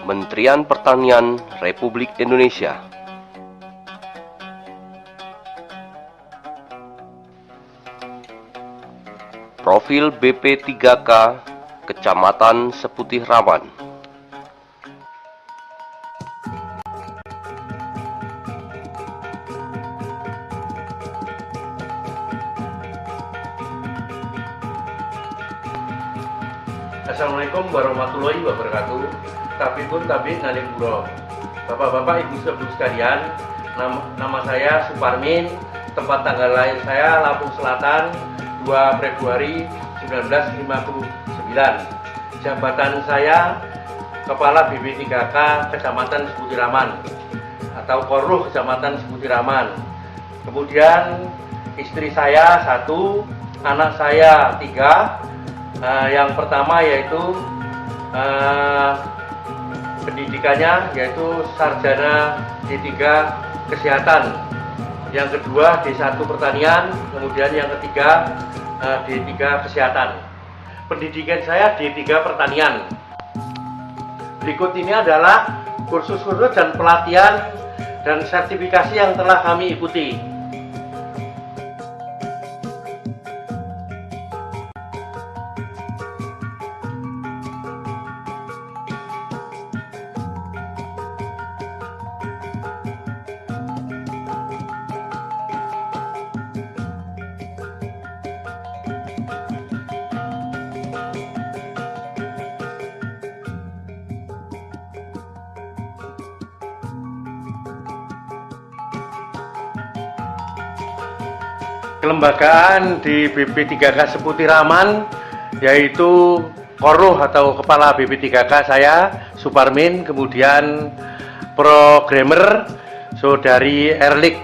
Kementerian Pertanian Republik Indonesia. Profil BP3K Kecamatan Seputih Raman. Assalamualaikum warahmatullahi wabarakatuh. Tabibun tabib ngalipuro. Bapak-bapak, ibu-ibu sekalian, nama saya Suparmin. Tempat tanggal lahir saya Lampung Selatan, 2 Februari 1959. Jabatan saya Kepala BP3K Kecamatan Seputih Raman atau Koruh Kecamatan Seputih Raman. Kemudian istri saya 1, anak saya 3. Yang pertama yaitu pendidikannya yaitu sarjana D3 Kesehatan, yang kedua D1 Pertanian, kemudian yang ketiga D3 Kesehatan. Pendidikan saya D3 Pertanian. Berikut ini adalah kursus-kursus dan pelatihan dan sertifikasi yang telah kami ikuti. Kelembagaan di BP3K Seputih Raman yaitu Koruh atau Kepala BP3K saya Suparmin, kemudian programmer Saudari Erlik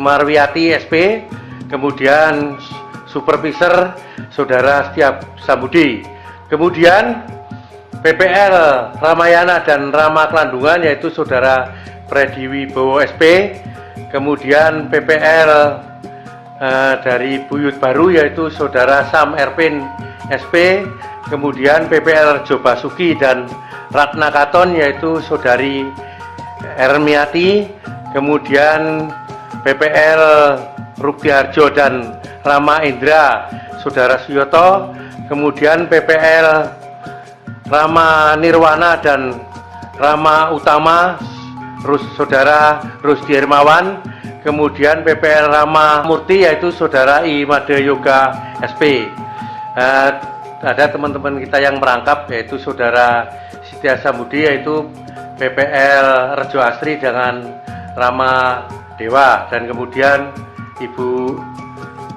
Marwiati SP, kemudian supervisor Saudara Setiap Sambudi, kemudian PPL Ramayana dan Rama Kelandungan yaitu Saudara Freddy Wibowo SP, kemudian PPL dari Buyut Baru yaitu Saudara Sam Erpin SP, kemudian PPL Jobasuki dan Ratna Katon yaitu Saudari Ermiati, kemudian PPL Rukdiharjo dan Rama Indra Saudara Suyoto, kemudian PPL Rama Nirwana dan Rama Utama Saudara Rusdi Hermawan, kemudian PPL Rama Murti yaitu Saudara I Made Yoga SP. Ada teman-teman kita yang merangkap yaitu Saudara Setia Sambudi yaitu PPL Rejo Asri dengan Rama Dewa, dan kemudian Ibu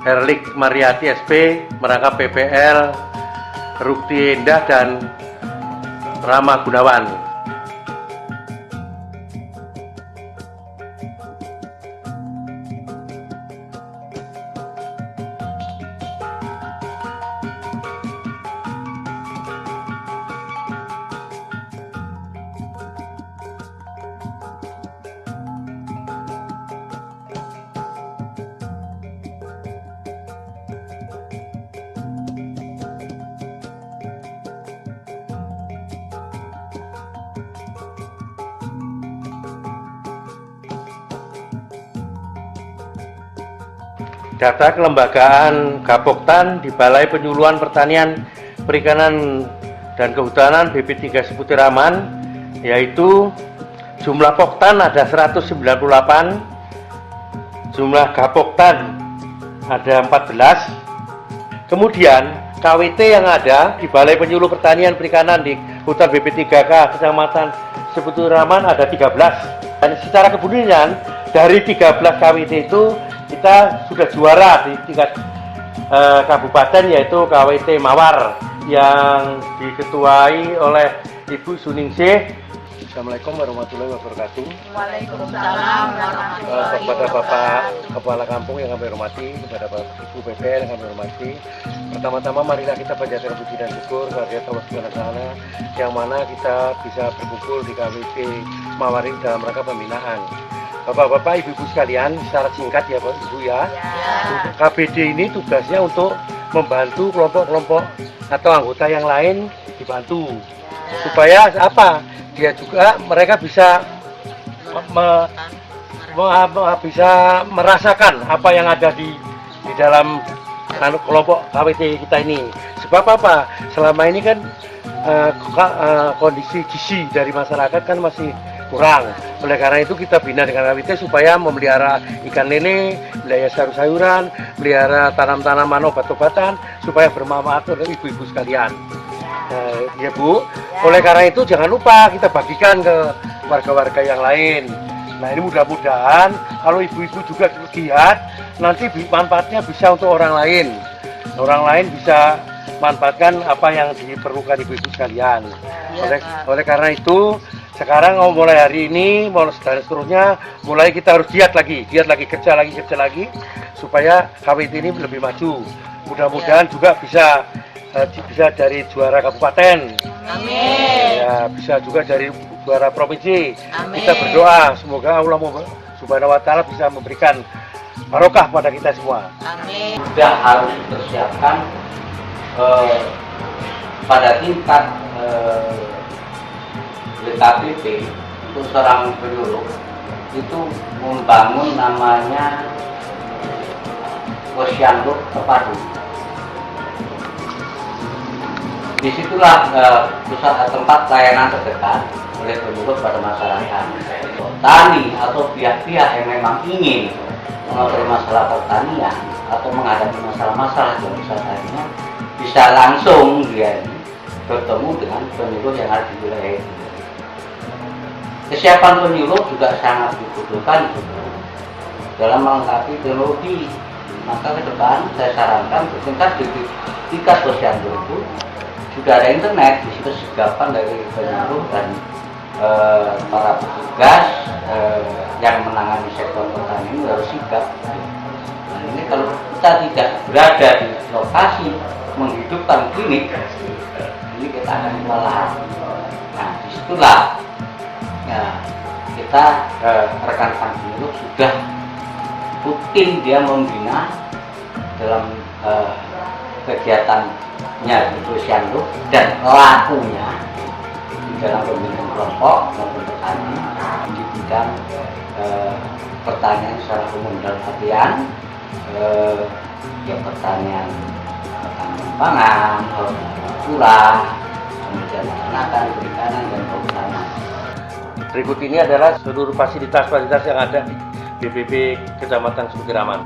Erlik Mariati SP merangkap PPL Rukti Indah dan Rama Gunawan. Data kelembagaan Gapoktan di Balai Penyuluhan Pertanian, Perikanan dan Kehutanan BP3 Seputih Raman yaitu jumlah Poktan ada 198, jumlah Gapoktan ada 14, kemudian KWT yang ada di Balai Penyuluh Pertanian Perikanan di Hutan BP3K Kecamatan Seputih Raman ada 13. Dan secara kebudayaan dari 13 KWT itu kita sudah juara di tingkat kabupaten yaitu KWT Mawar yang diketuai oleh Ibu Suningsih. Assalamualaikum warahmatullahi wabarakatuh. Waalaikumsalam warahmatullahi wabarakatuh. Kepada Bapak Kepala Kampung yang kami hormati, kepada Bapak Ibu PPL yang kami hormati, pertama-tama marilah kita panjatkan puji dan syukur kepada Allah Subhanahu wa Ta'ala yang mana kita bisa berkumpul di KWT Mawar ini dalam rangka pembinaan. Bapak-bapak, ibu-ibu sekalian, secara singkat ya Pak Ibu ya. KBD ini tugasnya untuk membantu kelompok-kelompok atau anggota yang lain dibantu. supaya apa? Dia juga mereka bisa bisa merasakan apa yang ada di dalam kelompok KWT kita ini. Sebab apa? Selama ini kan kondisi gizi dari masyarakat kan masih kurang. Oleh karena itu kita bina dengan KWT supaya memelihara ikan lele, melihara sayur-sayuran, melihara tanam-tanaman obat-obatan supaya bermanfaat untuk ibu-ibu sekalian. Ya Bu, oleh karena itu jangan lupa kita bagikan ke warga-warga yang lain. Nah ini mudah-mudahan kalau ibu-ibu juga giat, nanti manfaatnya bisa untuk orang lain. Orang lain bisa manfaatkan apa yang diperlukan ibu-ibu sekalian. Oleh karena itu, sekarang mulai hari ini, mulai seterusnya, mulai kita harus giat lagi, kerja lagi, supaya KWT ini lebih maju. Mudah-mudahan juga bisa dari juara kabupaten. Amin. Ya, bisa juga dari juara provinsi. Amin. Kita berdoa semoga Allah Subhanahu wa taala bisa memberikan barokah pada kita semua. Amin. Sudah harus dipersiapkan pada tingkat DKPP untuk seorang penyuluh itu membangun namanya posyandu terpadu. Disitulah pusat tempat layanan terdekat oleh penyuluh pada masyarakat. Tani atau pihak-pihak yang memang ingin mengatasi masalah pertanian atau menghadapi masalah-masalah yang usahanya bisa langsung dia bertemu dengan penyuluh yang ada di wilayah itu. Kesiapan penyuluh juga sangat dibutuhkan dalam melengkapi teknologi. Maka ke depan saya sarankan tingkat posyandu itu sudah ada internet, di situ sigapan dari penyuluh dan para petugas yang menangani sektor pertanian harus sigap. Nah, ini kalau kita tidak berada di lokasi menghidupkan klinik, ini kita akan kewalahan. Nah, disitulah kita rekan-rekan penyuluh sudah rutin dia membina dalam kegiatannya di posyandu dan lakunya di dalam pembinaan kelompok maupun petani di bidang pertanian secara umum dalam artian ya pertanian pangan, hortikultura, kemudian peternakan, perikanan dan kehutanan. Berikut ini adalah seluruh fasilitas-fasilitas yang ada di BPP Kecamatan Seputiraman.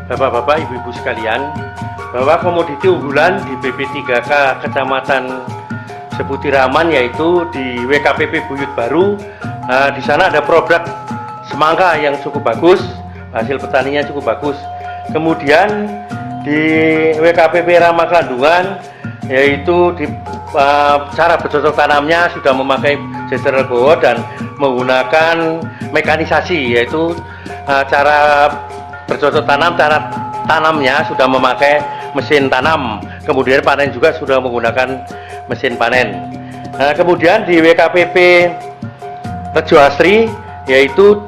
Bapak-bapak, ibu-ibu sekalian, bahwa komoditi unggulan di BP3K Kecamatan Seputiraman yaitu di WKPP Buyut Baru. Di sana ada produk semangka yang cukup bagus, hasil petaninya cukup bagus. Kemudian di WKPP Rama Kandungan yaitu di cara bercocok tanamnya sudah memakai Jejer Legowo dan menggunakan mekanisasi, yaitu cara bercocok tanam, cara tanamnya sudah memakai mesin tanam, kemudian panen juga sudah menggunakan mesin panen. Kemudian di WKPP Rejo Asri yaitu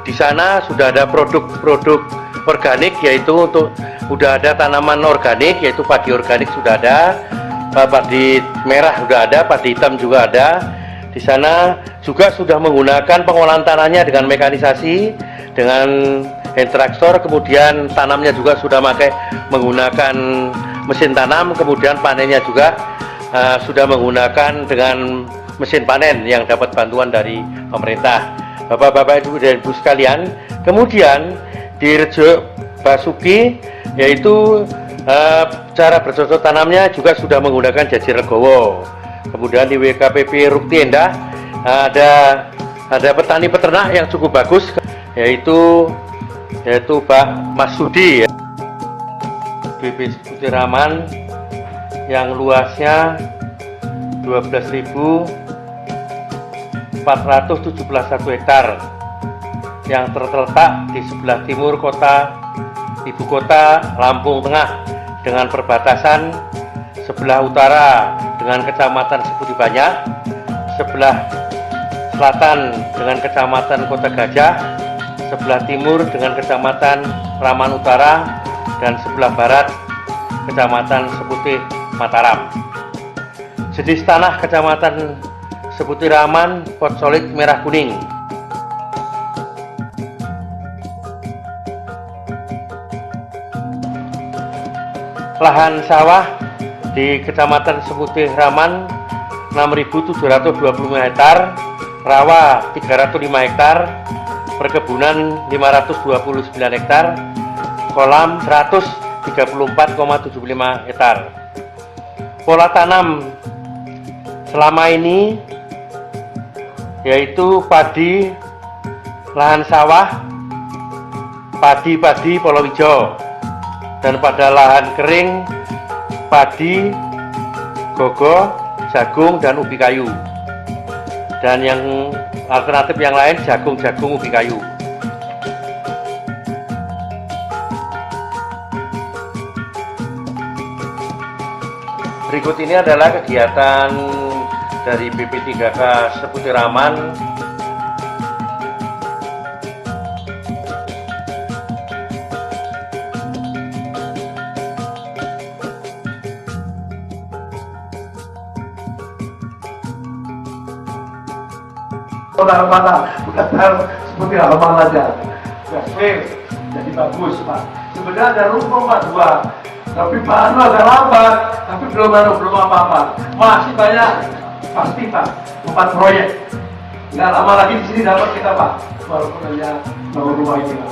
di sana sudah ada produk-produk organik, yaitu untuk sudah ada tanaman organik, yaitu padi organik sudah ada, padi merah sudah ada, padi hitam juga ada. Di sana juga sudah menggunakan pengolahan tanahnya dengan mekanisasi, dengan hand tractor, kemudian tanamnya juga sudah menggunakan mesin tanam, kemudian panennya juga sudah menggunakan dengan mesin panen yang dapat bantuan dari pemerintah. Bapak-bapak, ibu dan ibu sekalian, kemudian di Rejo Basuki yaitu cara bercocok tanamnya juga sudah menggunakan Jejer Legowo. Kemudian di WKPP Rukti Endah ada petani peternak yang cukup bagus, yaitu Pak Mas Sudi, BP Seputiraman yang luasnya 12.471 hektar yang terletak di sebelah timur ibu kota Lampung Tengah dengan perbatasan sebelah utara dengan Kecamatan Seputi Banyak, sebelah selatan dengan Kecamatan Kota Gajah, sebelah timur dengan Kecamatan Raman Utara, dan sebelah barat Kecamatan Seputih Mataram. Jenis tanah Kecamatan Seputiraman potsolit merah kuning. Lahan sawah di Kecamatan Seputiraman 6.725 hektar, rawa 305 hektar, perkebunan 529 hektar, kolam 134,75 hektar. Pola tanam selama ini yaitu padi, lahan sawah, padi palawija, dan pada lahan kering padi, gogo, jagung, dan ubi kayu. Dan yang alternatif yang lain jagung, ubi kayu. Berikut ini adalah kegiatan dari BP3K Seputiraman mana bukan seperti halaman aja. Gasway jadi bagus Pak. Sebenarnya ada rumput Pak 2, tapi Pak Anu agak lambat, tapi belum apa-apa. Masih banyak pasti Pak 4 proyek. Nggak lama lagi di sini dapat kita Pak, walaupun hanya bangun rumah ini Pak.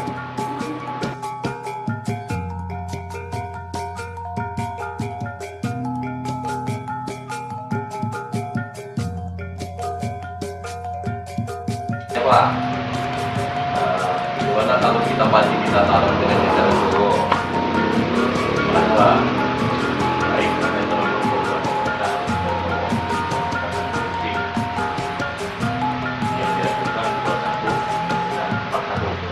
Pak, gimana kalau kita padi kita tanam dengan Jejer Legowo? Baik, karena itu membuat kita yang dilakukan 21 dan 41.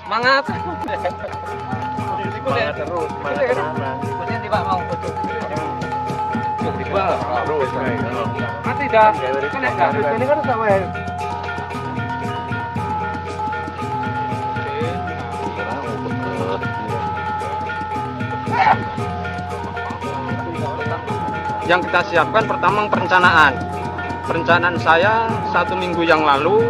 Semangat. Semangat terus, semangat tenang. Terus, Mati dah. Kan enggak. Ini kan sama ya. Yang kita siapkan pertama perencanaan. Perencanaan saya 1 minggu yang lalu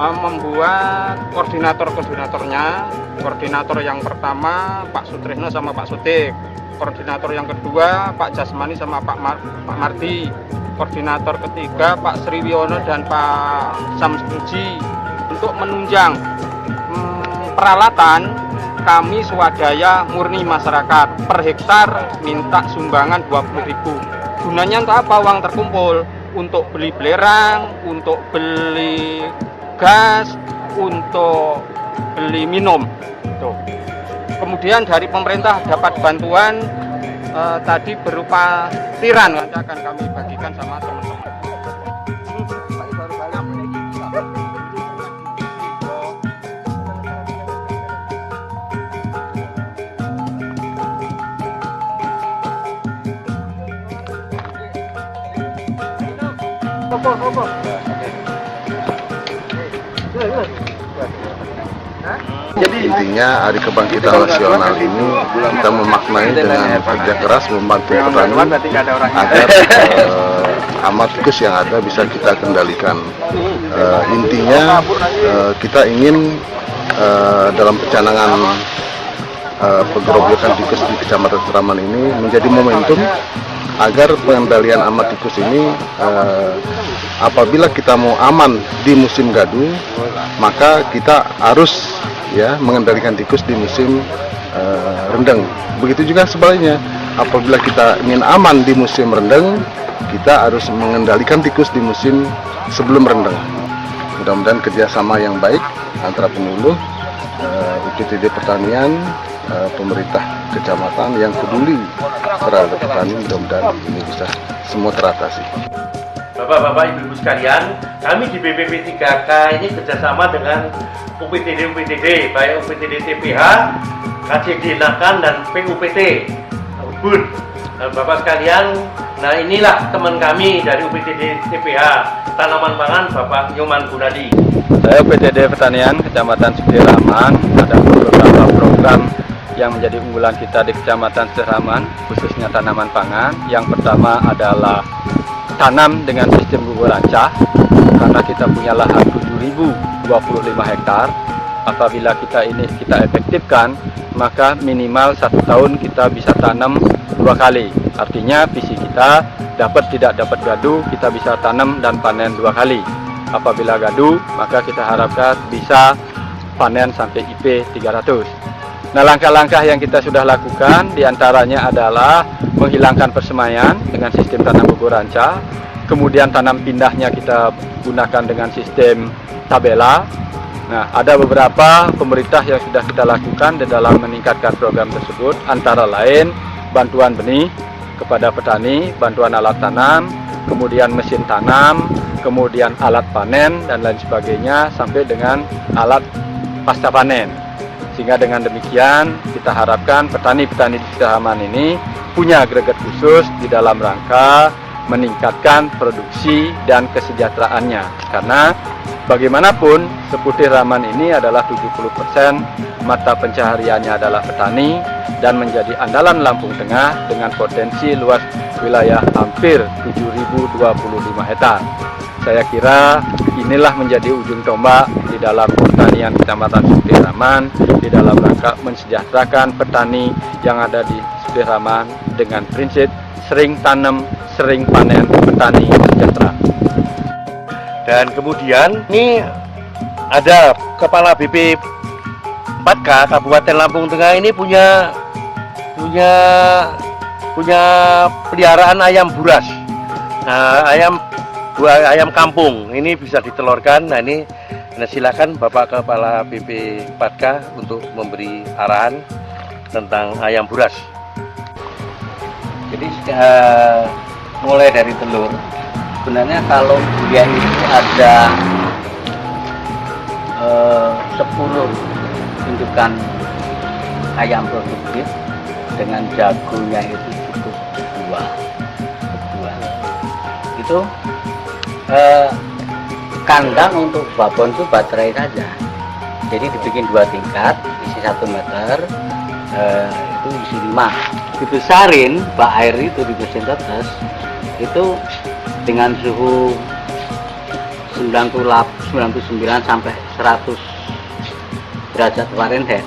membuat koordinator-koordinatornya. Koordinator yang pertama Pak Sutrisno sama Pak Sutik. Koordinator yang kedua Pak Jasmani sama Pak Mardi. Koordinator ketiga Pak Sriwiono dan Pak Samsuji. Untuk menunjang peralatan, kami swadaya murni masyarakat. Per hektar minta sumbangan 20.000. Gunanya untuk apa uang terkumpul? Untuk beli belerang, untuk beli gas, untuk beli minum. Tuh. Kemudian dari pemerintah dapat bantuan tadi berupa tiran, nanti akan kami bagikan sama teman-teman. Jadi intinya Hari Kebangkitan Nasional ini kita memaknai dengan kerja keras membantu petani agar hama tikus yang ada bisa kita kendalikan. Intinya kita ingin dalam pencanangan penggerbekan tikus di Kecamatan Seraman ini menjadi momentum agar pengendalian hama tikus ini apabila kita mau aman di musim gaduh, maka kita harus mengendalikan tikus di musim rendeng. Begitu juga sebaliknya, apabila kita ingin aman di musim rendeng, kita harus mengendalikan tikus di musim sebelum rendeng. Mudah-mudahan kerjasama yang baik antara penyuluh, UPTD Pertanian, pemerintah kecamatan yang peduli terhadap petani, mudah-mudahan ini bisa semua teratasi. Bapak-bapak, ibu-ibu sekalian, kami di BPP 3K ini kerjasama dengan UPTD, baik UPTD TPH, KCD Nakan, dan PUPT Ubud. Bapak sekalian, nah inilah teman kami dari UPTD TPH, Tanaman Pangan, Bapak Nyoman Gunadi. Saya UPTD Pertanian Kecamatan Sudirman. Ada beberapa program yang menjadi unggulan kita di Kecamatan Sudirman, khususnya tanaman pangan. Yang pertama adalah tanam dengan sistem gugur rancah, karena kita punya lahan 7.025 hektar. Apabila kita efektifkan, maka minimal 1 tahun kita bisa tanam 2 kali. Artinya visi kita tidak dapat gaduh, kita bisa tanam dan panen 2 kali. Apabila gaduh, maka kita harapkan bisa panen sampai IP 300. Nah, langkah-langkah yang kita sudah lakukan diantaranya adalah menghilangkan persemaian dengan sistem tanam gugur rancah, kemudian tanam pindahnya kita gunakan dengan sistem tabela. Nah, ada beberapa pemerintah yang sudah kita lakukan di dalam meningkatkan program tersebut, antara lain bantuan benih kepada petani, bantuan alat tanam, kemudian mesin tanam, kemudian alat panen dan lain sebagainya, sampai dengan alat pasca panen. Sehingga dengan demikian kita harapkan petani-petani di Siraman ini punya agregat khusus di dalam rangka meningkatkan produksi dan kesejahteraannya. Karena bagaimanapun Seputir Raman ini adalah 70% mata pencahariannya adalah petani dan menjadi andalan Lampung Tengah dengan potensi luas wilayah hampir 7.025 hektar. Saya kira inilah menjadi ujung tombak di dalam pertanian Kecamatan Seputir Raman di dalam rangka mensejahterakan petani yang ada di Seputir Raman dengan prinsip sering tanam, sering panen, petani sejahtera. Dan kemudian ini ada Kepala BP 4K Kabupaten Lampung Tengah ini punya punya peliharaan ayam buras. Nah, ayam kampung ini bisa ditelurkan. Nah ini, silakan Bapak Kepala BP 4K untuk memberi arahan tentang ayam buras. Jadi mulai dari telur, sebenarnya kalau dia itu ada 10 indukan ayam produktif, dengan jagonya itu cukup dua. Itu kandang untuk babon itu baterai saja. Jadi dibikin 2 tingkat, isi 1 meter, itu isi 5. Dibesarin bak air itu di mesin tetes itu dengan suhu 99 sampai 100 derajat Fahrenheit.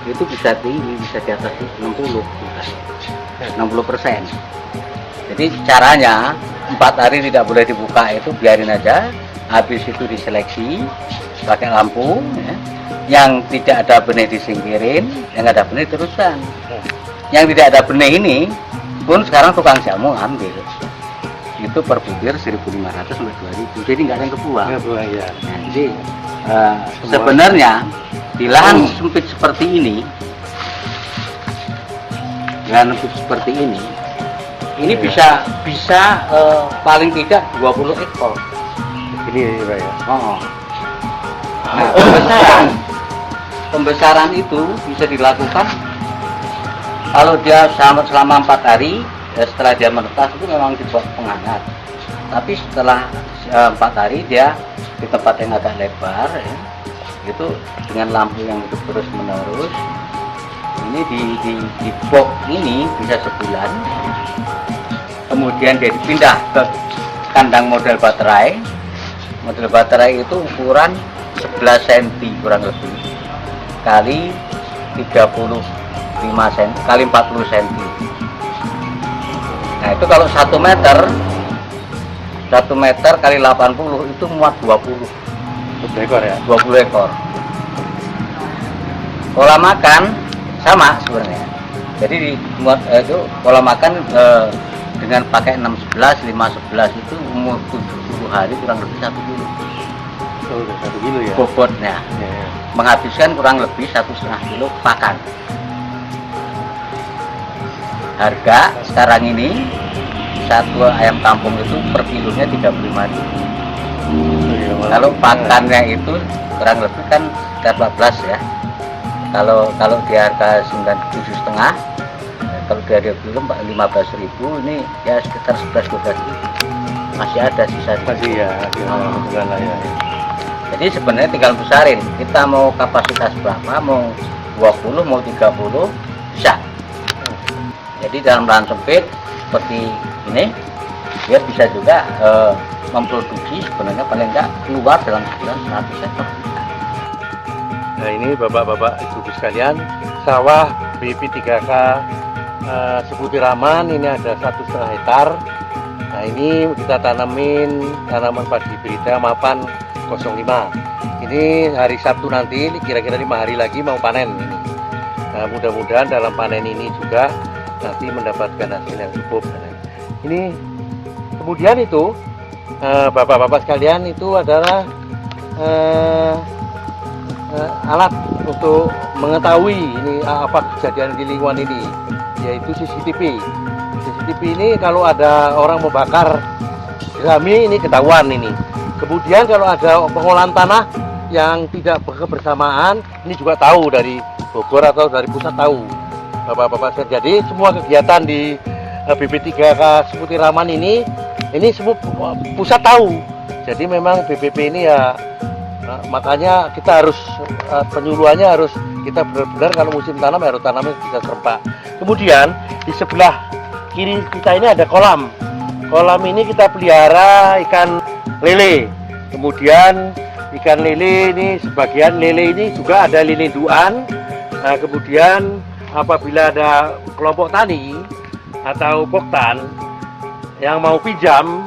Itu bisa tinggi, bisa di atas 60%. Jadi caranya 4 hari tidak boleh dibuka, itu biarin aja. Habis itu diseleksi pakai lampu, ya. Yang tidak ada benih disingkirin, yang ada benih teruskan. Yang tidak ada benih ini pun sekarang tukang jamu ambil. Itu per butir 1.500 sampai 2.000. Jadi nggak ada yang kebuang. Ya. Nah, jadi sebenarnya di lahan sempit seperti ini, bisa paling tidak 20 ekor. Ini Pak ya. Oh. Nah, pembesaran itu bisa dilakukan kalau dia selama 4 hari, setelah dia menetas itu memang dibuat penghangat. Tapi setelah 4 hari dia di tempat yang agak lebar, ya, itu dengan lampu yang terus menerus. Ini di box ini bisa sebulan. Kemudian dia dipindah ke kandang model baterai. Model baterai itu ukuran 11 cm kurang lebih kali 35 cm kali 40 cm. Nah itu kalau 1 meter kali 80 itu muat 20 ekor ya. 20 ekor. Pola makan sama sebenarnya. Jadi muat itu pola makan dengan pakai 6-11, 5-11 itu umur 70 hari kurang lebih 1 kilo. 1 kilo ya. Bobotnya menghabiskan kurang lebih 1,5 kilo pakan. Harga sekarang ini satu ayam kampung itu per kilonya 35.000. Kalau pakannya itu kurang lebih kan 14 ya. Kalau di harga 97,5, kalau di harga kilo 15.000, ini ya sekitar 11-12 ribu. Masih ada sisa. Masih ya. Lah ya. Jadi sebenarnya tinggal besarin. Kita mau kapasitas berapa? Mau 20, mau 30 bisa. Jadi dalam lahan sempit seperti ini, dia bisa juga memproduksi sebenarnya paling enggak keluar dalam sebulan 100 ekor. Nah ini bapak-bapak ibu-ibu sekalian, sawah BP 3K Seputiraman ini ada 1,5 hektar. Nah ini kita tanamin tanaman padi hibrida mapan 05. Ini hari Sabtu nanti, kira-kira 5 hari lagi mau panen ini. Nah mudah-mudahan dalam panen ini juga nanti mendapatkan hasil yang cukup. Ini kemudian itu bapak-bapak sekalian itu adalah alat untuk mengetahui ini apa kejadian di lingkungan ini, yaitu CCTV. CCTV ini kalau ada orang membakar jerami ini ketahuan ini. Kemudian kalau ada pengolahan tanah yang tidak bersamaan ini juga tahu dari Bogor atau dari pusat tahu. Bapak-bapak, jadi semua kegiatan di BP 3K Seputiraman ini semua pusat tahu. Jadi memang BPP ini ya makanya kita harus penyuluhannya harus kita benar-benar kalau musim tanam harus tanamnya bisa serba. Kemudian di sebelah kiri kita ini ada kolam. Kolam ini kita pelihara ikan lele. Kemudian ikan lele ini sebagian lele ini juga ada lele duan. Nah, kemudian apabila ada kelompok tani atau poktan yang mau pinjam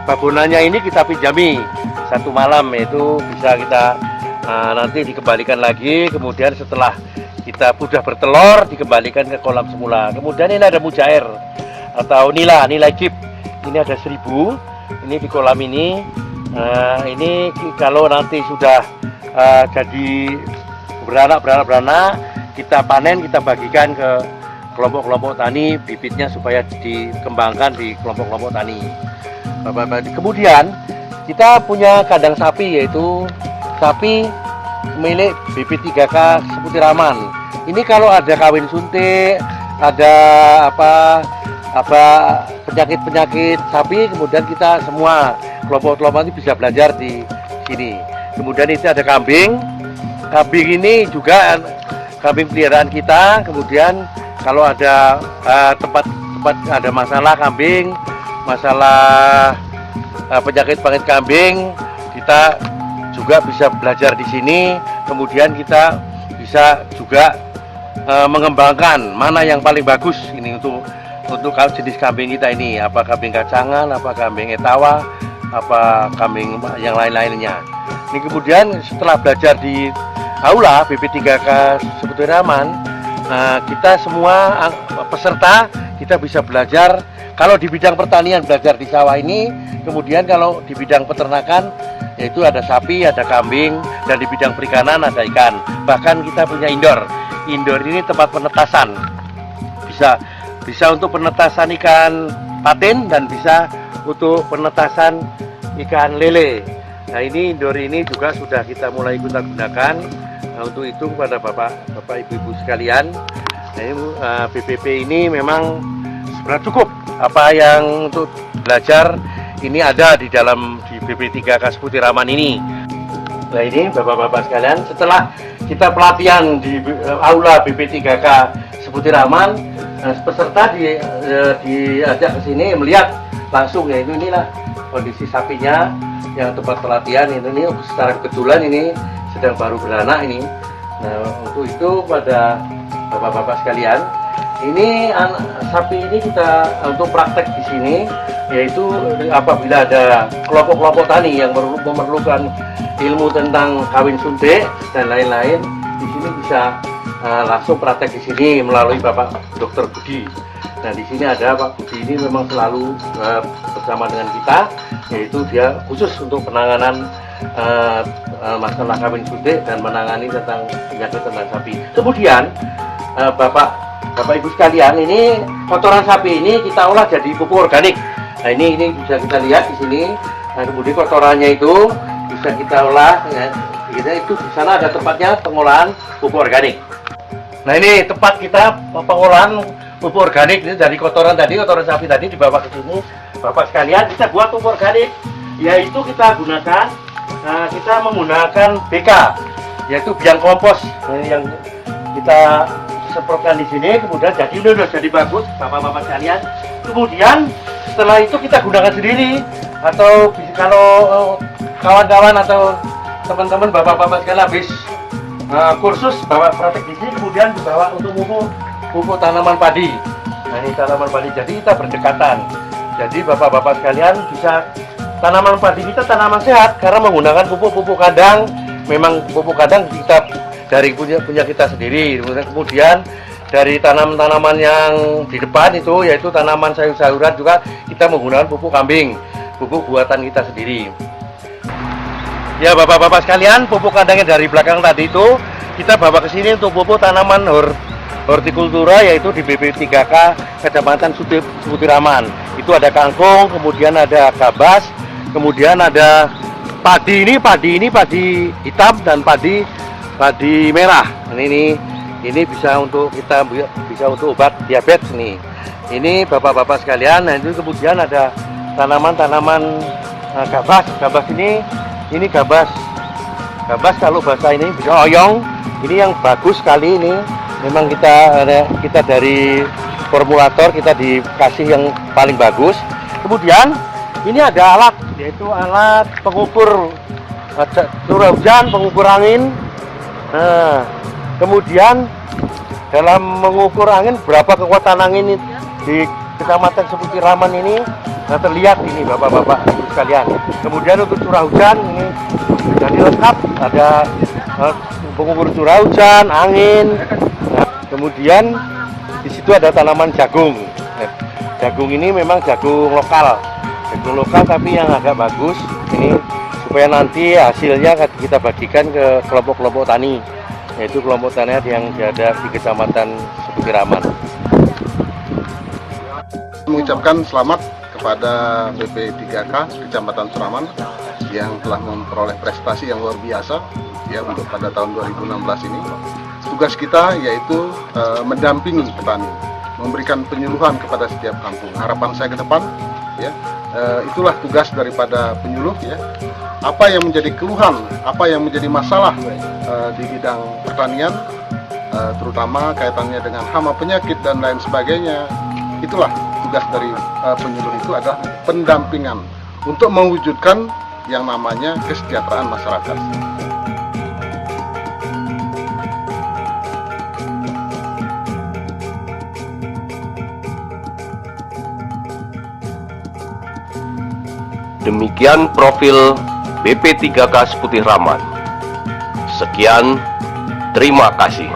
babonannya ini kita pinjami 1 malam, itu bisa kita nanti dikembalikan lagi. Kemudian setelah kita sudah bertelur dikembalikan ke kolam semula. Kemudian ini ada mujair atau nila chip. Ini ada 1000. Ini di kolam ini. Ini kalau nanti sudah jadi beranak, kita panen, kita bagikan ke kelompok-kelompok tani bibitnya supaya dikembangkan di kelompok-kelompok tani. Kemudian kita punya kandang sapi, yaitu sapi milik BP 3K Seputiraman. Ini kalau ada kawin suntik, ada penyakit sapi, kemudian kita semua kelompok-kelompok ini bisa belajar di sini. Kemudian itu ada kambing. Kambing ini juga kambing peliharaan kita. Kemudian kalau ada tempat ada masalah kambing, masalah penyakit kambing, kita juga bisa belajar di sini. Kemudian kita bisa juga mengembangkan mana yang paling bagus ini untuk jenis kambing kita ini, apa kambing kacangan, apa kambing etawa, apa kambing yang lain-lainnya. Ini kemudian setelah belajar di aula BP 3K Seputiraman, kita semua peserta kita bisa belajar. Kalau di bidang pertanian belajar di sawah ini, kemudian kalau di bidang peternakan yaitu ada sapi, ada kambing, dan di bidang perikanan ada ikan. Bahkan kita punya indoor. Indoor ini tempat penetasan. Bisa untuk penetasan ikan patin dan bisa untuk penetasan ikan lele. Nah, ini indoor ini juga sudah kita mulai kita gunakan. Nah, untuk itu kepada Bapak Ibu sekalian, nah, ini, BPP ini memang sebenarnya cukup apa yang untuk belajar ini ada di dalam di BP 3K Seputiraman ini. Nah, ini Bapak-bapak sekalian, setelah kita pelatihan di aula BP 3K Seputiraman, peserta diajak ke sini melihat langsung, ya inilah kondisi sapinya yang tempat pelatihan ini secara kebetulan ini sedang baru beranak ini. Nah, untuk itu pada Bapak-bapak sekalian, ini sapi ini kita untuk praktek di sini, yaitu apabila ada kelompok-kelompok tani yang memerlukan ilmu tentang kawin suntik dan lain-lain, di sini bisa langsung praktek di sini melalui Bapak Dr. Budi. Nah, di sini ada Pak Budi, ini memang selalu bersama dengan kita, yaitu dia khusus untuk penanganan masalah kawin suntik dan menangani tentang penyakit tentang sapi. Kemudian Bapak Ibu sekalian, ini kotoran sapi ini kita olah jadi pupuk organik. Nah, ini bisa kita lihat di sini. Nah, kemudian kotorannya itu bisa kita olah, ya, itu di sana ada tempatnya pengolahan pupuk organik. Nah, ini tempat kita pengolahan pupuk organik ini dari kotoran sapi tadi dibawa ke sini. Bapak sekalian, kita buat pupuk organik, yaitu kita gunakan, kita menggunakan BK, yaitu biang kompos yang kita semprotkan di sini. Kemudian udah jadi bagus, Bapak-bapak sekalian. Kemudian setelah itu kita gunakan sendiri, atau kalau kawan-kawan atau teman-teman Bapak-bapak sekalian habis kursus bawa praktek di sini, kemudian dibawa untuk pupuk tanaman padi. Nah, ini tanaman padi, jadi kita berdekatan. Jadi Bapak-bapak sekalian, bisa tanaman padi kita tanaman sehat karena menggunakan pupuk kandang. Memang pupuk kandang kita dari punya kita sendiri. Kemudian dari tanaman-tanaman yang di depan itu, yaitu tanaman sayur-sayuran, juga kita menggunakan pupuk kambing, pupuk buatan kita sendiri. Ya Bapak-bapak sekalian, pupuk kandangnya dari belakang tadi itu kita bawa ke sini untuk pupuk tanaman hortikultura, yaitu di BP 3K Kecamatan Seputiraman. Itu ada kangkung, kemudian ada gabas, kemudian ada padi padi hitam dan padi merah. Ini bisa untuk obat diabetes nih. Ini Bapak-bapak sekalian. Nah, itu kemudian ada tanaman-tanaman gabas ini gabas kalau bahasa ini bisa oyong. Ini yang bagus sekali ini. Memang kita dari formulator kita dikasih yang paling bagus. Kemudian ini ada alat, yaitu alat pengukur curah hujan, pengukur angin. Nah, kemudian dalam mengukur angin, berapa kekuatan angin di Kecamatan Seputiraman ini, nah, terlihat ini Bapak-bapak Ibu sekalian. Kemudian untuk curah hujan ini jadi lengkap, ada pengukur curah hujan, angin, Kemudian di situ ada tanaman jagung. Jagung ini memang jagung lokal tapi yang agak bagus ini supaya nanti hasilnya kita bagikan ke kelompok-kelompok tani, yaitu kelompok tani yang ada di Kecamatan Seputiraman. Mengucapkan selamat kepada BP3K Kecamatan Suraman yang telah memperoleh prestasi yang luar biasa ya untuk pada tahun 2016 ini. Tugas kita yaitu mendampingi petani, memberikan penyuluhan kepada setiap kampung. Harapan saya ke depan ya itulah tugas daripada penyuluh ya. Apa yang menjadi keluhan, apa yang menjadi masalah di bidang pertanian, terutama kaitannya dengan hama penyakit dan lain sebagainya, itulah tugas dari penyuluh itu adalah pendampingan untuk mewujudkan yang namanya kesejahteraan masyarakat. Demikian profil BP3K Seputiraman. Sekian, terima kasih.